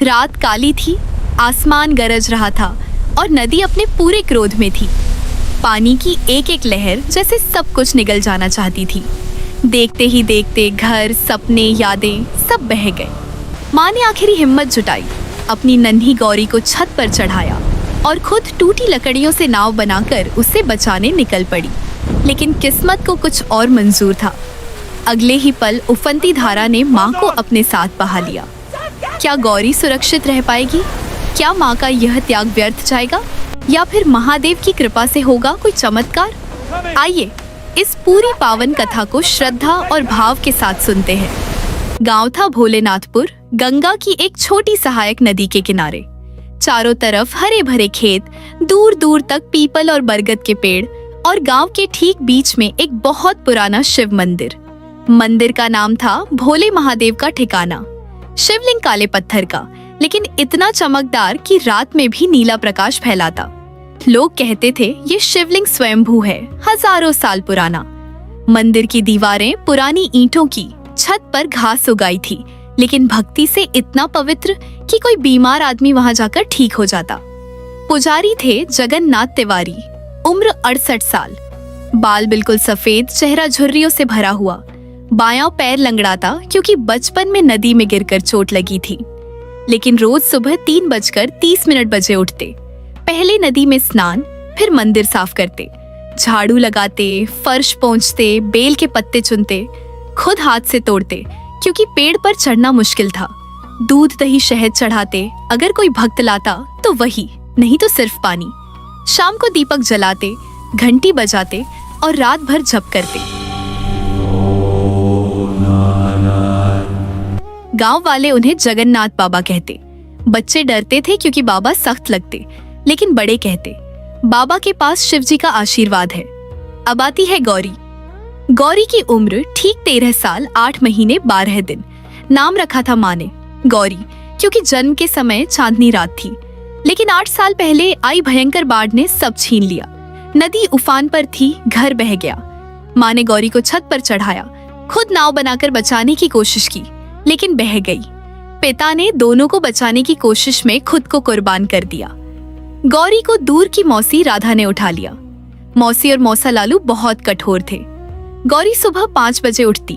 रात काली थी, आसमान गरज रहा था और नदी अपने पूरे क्रोध में थी। पानी की एक एक लहर जैसे सब कुछ निगल जाना चाहती थी। देखते ही देखते घर, सपने, यादें सब बह गए। माँ ने आखिरी हिम्मत जुटाई, अपनी नन्ही गौरी को छत पर चढ़ाया और खुद टूटी लकड़ियों से नाव बनाकर उसे बचाने निकल पड़ी। लेकिन किस्मत को कुछ और मंजूर था। अगले ही पल उफनती धारा ने माँ को अपने साथ बहा लिया। क्या गौरी सुरक्षित रह पाएगी? क्या माँ का यह त्याग व्यर्थ जाएगा, या फिर महादेव की कृपा से होगा कोई चमत्कार? आइए इस पूरी पावन कथा को श्रद्धा और भाव के साथ सुनते हैं। गांव था भोलेनाथपुर, गंगा की एक छोटी सहायक नदी के किनारे। चारों तरफ हरे भरे खेत, दूर दूर तक पीपल और बरगद के पेड़, और गांव के ठीक बीच में एक बहुत पुराना शिव मंदिर। मंदिर का नाम था भोले महादेव का ठिकाना। शिवलिंग काले पत्थर का, लेकिन इतना चमकदार कि रात में भी नीला प्रकाश फैलाता। लोग कहते थे ये शिवलिंग स्वयंभू है, हजारों साल पुराना। मंदिर की दीवारें पुरानी ईंटों की, छत पर घास उगाई थी, लेकिन भक्ति से इतना पवित्र कि कोई बीमार आदमी वहां जाकर ठीक हो जाता। पुजारी थे जगन्नाथ तिवारी, उम्र 68 साल, बाल बिल्कुल सफेद, चेहरा झुर्रियों से भरा हुआ। बायां पैर लंगड़ाता क्योंकि बचपन में नदी में गिरकर चोट लगी थी। लेकिन रोज सुबह 3:30 बजे उठते, पहले नदी में स्नान, फिर मंदिर साफ करते, झाड़ू लगाते, फर्श पोंछते, बेल के पत्ते चुनते, खुद हाथ से तोड़ते क्योंकि पेड़ पर चढ़ना मुश्किल था। दूध दही शहद चढ़ाते, अगर कोई भक्त लाता तो वही, नहीं तो सिर्फ पानी। शाम को दीपक जलाते, घंटी बजाते और रात भर जप करते। गांव वाले उन्हें जगन्नाथ बाबा कहते। बच्चे डरते थे क्योंकि बाबा सख्त लगते, लेकिन बड़े कहते बाबा के पास शिवजी का आशीर्वाद है। अब आती है गौरी। गौरी की उम्र ठीक 13 साल 8 महीने 12 दिन। नाम रखा था माँ ने गौरी, क्योंकि जन्म के समय चांदनी रात थी। लेकिन 8 साल पहले आई भयंकर बाढ़ ने सब छीन लिया। नदी उफान पर थी, घर बह गया। माँ ने गौरी को छत पर चढ़ाया, खुद नाव बनाकर बचाने की कोशिश की, लेकिन बह गई। पिता ने दोनों को बचाने की कोशिश में खुद को कुर्बान कर दिया। गौरी को दूर की मौसी राधा ने उठा लिया। मौसी और मौसा लालू बहुत कठोर थे। गौरी सुबह 5 बजे उठती,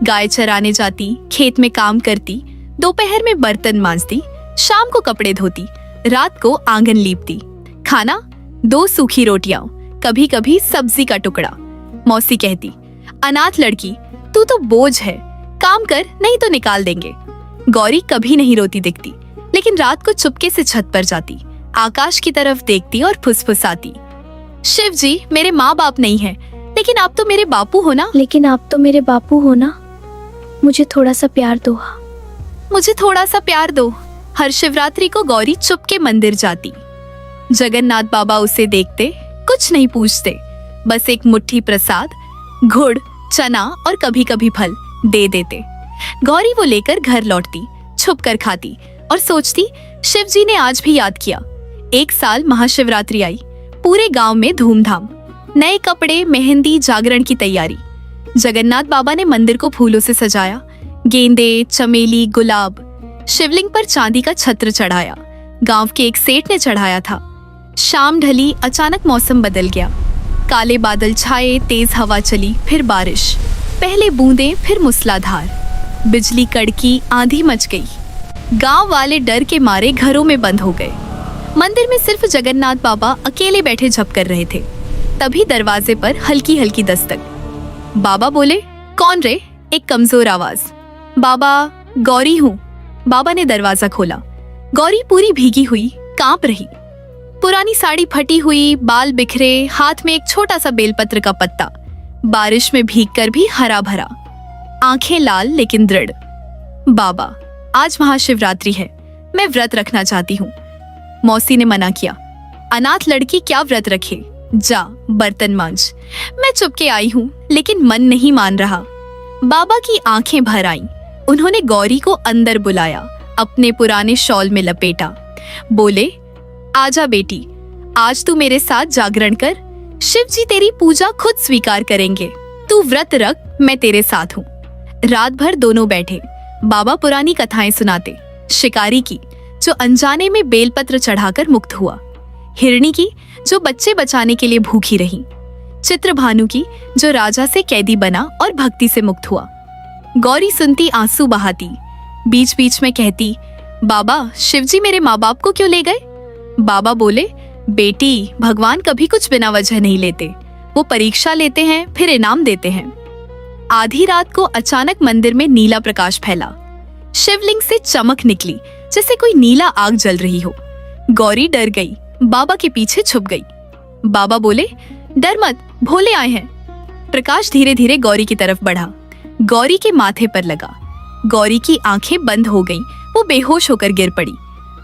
गाय चराने जाती, खेत में काम करती, दोपहर में बर्तन मांजती, शाम को कपड़े धोती, रात को आंगन लीपती। खाना 2 सूखी रोटियां, कभी कभी सब्जी का टुकड़ा। मौसी कहती, अनाथ लड़की, तू तो बोझ है, काम कर नहीं तो निकाल देंगे। गौरी कभी नहीं रोती दिखती, लेकिन रात को चुपके से छत पर जाती, आकाश की तरफ देखती और फुसफुसाती, शिव जी मेरे माँ बाप नहीं है, लेकिन आप तो मेरे बापू हो ना। लेकिन आप तो मेरे बापू हो ना, मुझे थोड़ा सा प्यार दो। मुझे थोड़ा सा प्यार दो। हर शिवरात्रि को गौरी चुपके मंदिर जाती। जगन्नाथ बाबा उसे देखते, कुछ नहीं पूछते, बस एक मुट्ठी प्रसाद, गुड़, चना और कभी कभी फल दे देते। गौरी वो लेकर घर लौटती, छुप कर खाती और सोचती, शिव जी ने आज भी याद किया। एक साल महाशिवरात्रि आई, पूरे गांव में धूमधाम, नए कपड़े, मेहंदी, जागरण की तैयारी। जगन्नाथ बाबा ने मंदिर को फूलों से सजाया, गेंदे, चमेली, गुलाब। शिवलिंग पर चांदी का छत्र चढ़ाया, गांव के एक सेठ ने चढ़ाया था। शाम ढली, अचानक मौसम बदल गया। काले बादल छाए, तेज हवा चली, फिर बारिश, पहले बूंदें, फिर मूसलाधार। बिजली कड़की, आंधी मच गई। गांव वाले डर के मारे घरों में बंद हो गए। मंदिर में सिर्फ जगन्नाथ बाबा अकेले बैठे जप कर रहे थे। तभी दरवाजे पर हल्की हल्की दस्तक। बाबा बोले, कौन रे? एक कमजोर आवाज। बाबा, गौरी हूँ। बाबा ने दरवाजा खोला। गौरी पूरी भीगी हुई, कांप रही, पुरानी साड़ी फटी हुई, बाल बिखरे, हाथ में एक छोटा सा बेलपत्र का पत्ता, बारिश में भीगकर भी हरा भरा, आंखें लाल लेकिन दृढ़। बाबा, आज महाशिवरात्रि है, मैं व्रत रखना चाहती हूँ। मौसी ने मना किया, अनाथ लड़की क्या व्रत रखे, जा बर्तन मांज। मैं चुपके आई हूँ, लेकिन मन नहीं मान रहा। बाबा की आंखें भर आईं। उन्होंने गौरी को अंदर बुलाया, अपने पुराने शॉल में लपेटा। बोले, आजा बेटी, आज तू मेरे साथ जागरण कर, शिव जी तेरी पूजा खुद स्वीकार करेंगे। तू व्रत रख, मैं तेरे साथ हूँ। रात भर दोनों बैठे। बाबा पुरानी कथाएं सुनाते, शिकारी की, जो अनजाने में बेलपत्र चढ़ाकर मुक्त हुआ, हिरणी की जो बच्चे बचाने के लिए भूखी रही, चित्रभानु की जो राजा से कैदी बना और भक्ति से मुक्त हुआ। गौरी सुनती आंसू बहाती, बीच बीच में कहती, बाबा शिवजी मेरे माँ बाप को क्यों ले गए? बाबा बोले, बेटी भगवान कभी कुछ बिना वजह नहीं लेते, वो परीक्षा लेते हैं फिर इनाम देते हैं। आधी रात को अचानक मंदिर में नीला प्रकाश फैला। शिवलिंग से चमक निकली जैसे कोई नीला आग जल रही हो। गौरी डर गई, बाबा के पीछे छुप गई। बाबा बोले, डर मत, भोले आए हैं। प्रकाश धीरे धीरे गौरी की तरफ बढ़ा, गौरी के माथे पर लगा। गौरी की आंखें बंद हो गईं, वो बेहोश होकर गिर पड़ी।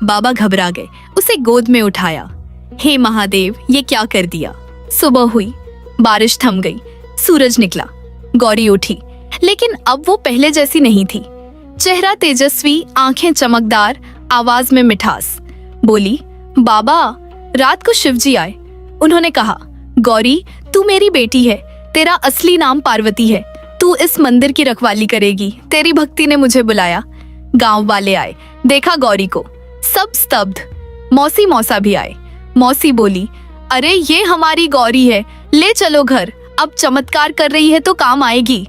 बाबा घबरा गए, उसे गोद में उठाया। हे महादेव, ये क्या कर दिया? सुबह हुई, बारिश थम गई, सूरज निकला। गौरी उठी, लेकिन अब वो पहले जैसी नहीं थी। चेहरा तेजस्वी, आंखें चमकदार, आवाज में मिठास। बोली, बाबा रात को शिवजी आए। उन्होंने कहा, गौरी तू मेरी बेटी है, तेरा असली नाम पार्वती है, तू इस मंदिर की रखवाली करेगी। तेरी भक्ति ने मुझे बुलाया। गांव वाले आए, देखा गौरी को, सब स्तब्ध। मौसी मौसा भी आए। मौसी बोली, अरे ये हमारी गौरी है, ले चलो घर, अब चमत्कार कर रही है तो काम आएगी।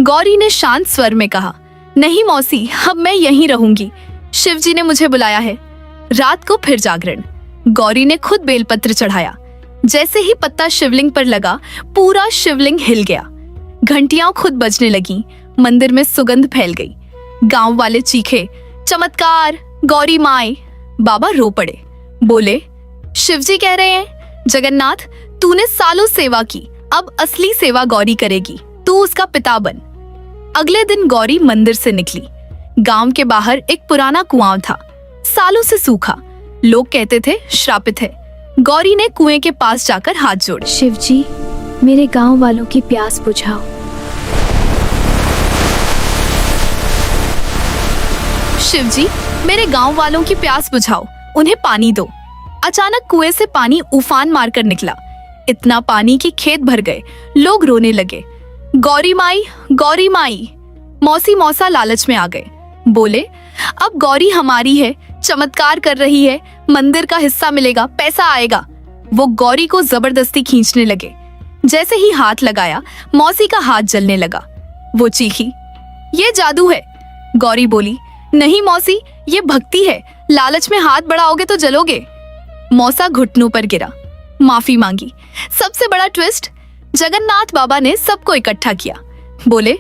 गौरी ने शांत स्वर में कहा, नहीं मौसी, अब मैं यहीं रहूंगी, शिवजी ने मुझे बुलाया है। रात को फिर जागरण। गौरी ने खुद बेलपत्र चढ़ाया। जैसे ही पत्ता शिवलिंग पर लगा, पूरा शिवलिंग हिल गया। घंटियां खुद बजने लगीं, मंदिर में सुगंध फैल गई। गांव वाले चीखे, चमत्कार, गौरी माए। बाबा रो पड़े, बोले, शिवजी कह रहे हैं, जगन्नाथ तूने सालों सेवा की, अब असली सेवा गौरी करेगी, तू उसका पिता बन। अगले दिन गौरी मंदिर से निकली। गांव के बाहर एक पुराना कुआं था, सालों से सूखा। लोग कहते थे श्रापित है। गौरी ने कुएं के पास जाकर हाथ जोड़े। शिवजी मेरे गांव वालों की प्यास बुझाओ। शिवजी मेरे गांव वालों की प्यास बुझाओ, उन्हें पानी दो। अचानक कुएं से पानी उफान मारकर निकला। इतना पानी कि खेत भर गए। लोग रोने लगे, गौरी माई, गौरी माई। मौसी मौसा लालच में आ गए, बोले, अब गौरी हमारी है, चमत्कार कर रही है, मंदिर का हिस्सा मिलेगा, पैसा आएगा। वो गौरी को जबरदस्ती खींचने लगे। जैसे ही हाथ लगाया, मौसी का हाथ जलने लगा। वो चीखी, ये जादू है। गौरी बोली, नहीं मौसी, ये भक्ति है, लालच में हाथ बढ़ाओगे तो जलोगे। मौसा घुटनों पर गिरा, माफी मांगी। सबसे बड़ा ट्विस्ट, जगन्नाथ बाबा ने सबको इकट्ठा किया। बोले,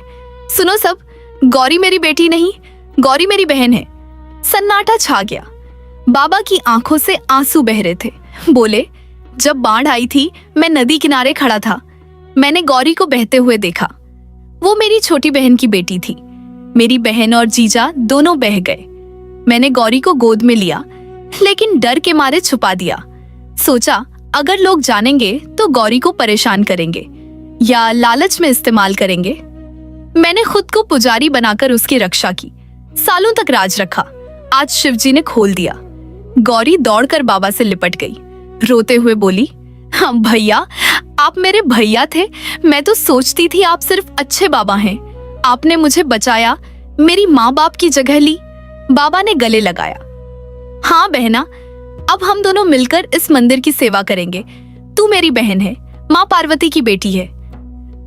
सुनो सब, गौरी मेरी बेटी नहीं, गौरी मेरी बहन है। सन्नाटा छा गया। बाबा की आंखों से आंसू बह रहे थे। बोले, जब बाढ़ आई थी मैं नदी किनारे खड़ा था, मैंने गौरी को बहते हुए देखा। वो मेरी छोटी बहन की बेटी थी। मेरी बहन और जीजा दोनों बह गए। मैंने गौरी को गोद में लिया, लेकिन डर के मारे छुपा दिया। सोचा अगर लोग जानेंगे तो गौरी को परेशान करेंगे या लालच में इस्तेमाल करेंगे। मैंने खुद को पुजारी बनाकर उसकी रक्षा की, सालों तक राज रखा। आज शिवजी ने खोल दिया। गौरी दौड़कर बाबा से लिपट गई, रोते हुए बोली, हाँ भैया, आप मेरे भैया थे। मैं तो सोचती थी आप सिर्फ अच्छे बाबा हैं। आपने मुझे बचाया, मेरी माँ बाप की जगह ली। बाबा ने गले लगाया। हाँ बहना, अब हम दोनों मिलकर इस मंदिर की सेवा करेंगे। तू मेरी बहन है, माँ पार्वती की बेटी है।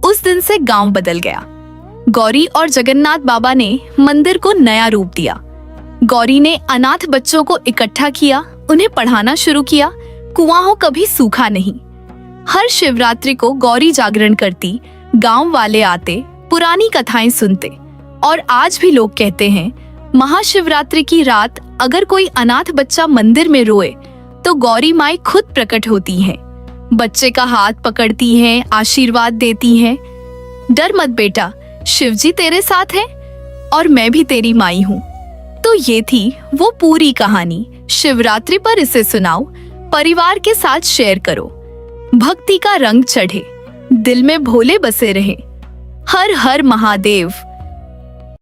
उस दिन से गांव बदल गया। गौरी और जगन्नाथ बाबा ने मंदिर को नया रूप दिया। गौरी ने अनाथ बच्चों को इकट्ठा किया, उन्हें पढ़ाना शुरू किया। कुआं हो कभी सूखा नहीं। हर शिवरात्रि को गौरी जागरण करती, गांव वाले आते, पुरानी कथाएं सुनते। और आज भी लोग कहते हैं, महाशिवरात्रि की रात अगर कोई अनाथ बच्चा मंदिर में रोए तो गौरी माई खुद प्रकट होती हैं, बच्चे का हाथ पकड़ती हैं, आशीर्वाद देती हैं। डर मत बेटा, शिवजी तेरे साथ है और मैं भी तेरी माई हूँ। तो ये थी वो पूरी कहानी। शिवरात्रि पर इसे सुनाओ, परिवार के साथ शेयर करो। भक्ति का रंग चढ़े, दिल में भोले बसे रहे। हर हर महादेव।